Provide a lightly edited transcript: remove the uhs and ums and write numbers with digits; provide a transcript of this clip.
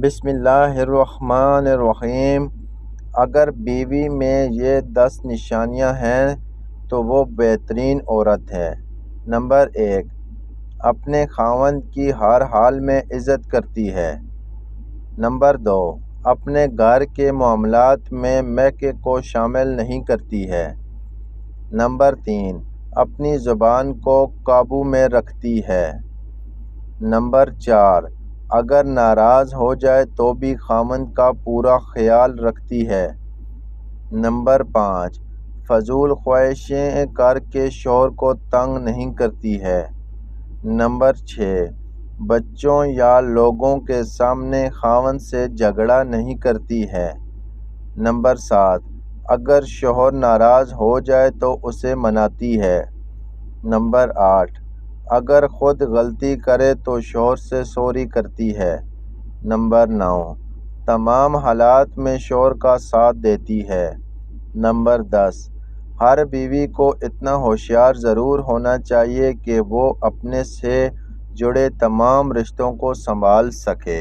بسم اللہ الرحمن الرحیم۔ اگر بیوی میں یہ 10 نشانیاں ہیں تو وہ بہترین عورت ہے۔ نمبر 1، اپنے خاوند کی ہر حال میں عزت کرتی ہے۔ نمبر 2، اپنے گھر کے معاملات میں میکے کو شامل نہیں کرتی ہے۔ نمبر 3، اپنی زبان کو قابو میں رکھتی ہے۔ نمبر 4، اگر ناراض ہو جائے تو بھی خاوند کا پورا خیال رکھتی ہے۔ نمبر 5، فضول خواہشیں کر کے شوہر کو تنگ نہیں کرتی ہے۔ نمبر 6، بچوں یا لوگوں کے سامنے خاوند سے جھگڑا نہیں کرتی ہے۔ نمبر 7، اگر شوہر ناراض ہو جائے تو اسے مناتی ہے۔ نمبر 8، اگر خود غلطی کرے تو شوہر سے سوری کرتی ہے۔ نمبر 9، تمام حالات میں شوہر کا ساتھ دیتی ہے۔ نمبر 10، ہر بیوی کو اتنا ہوشیار ضرور ہونا چاہیے کہ وہ اپنے سے جڑے تمام رشتوں کو سنبھال سکے۔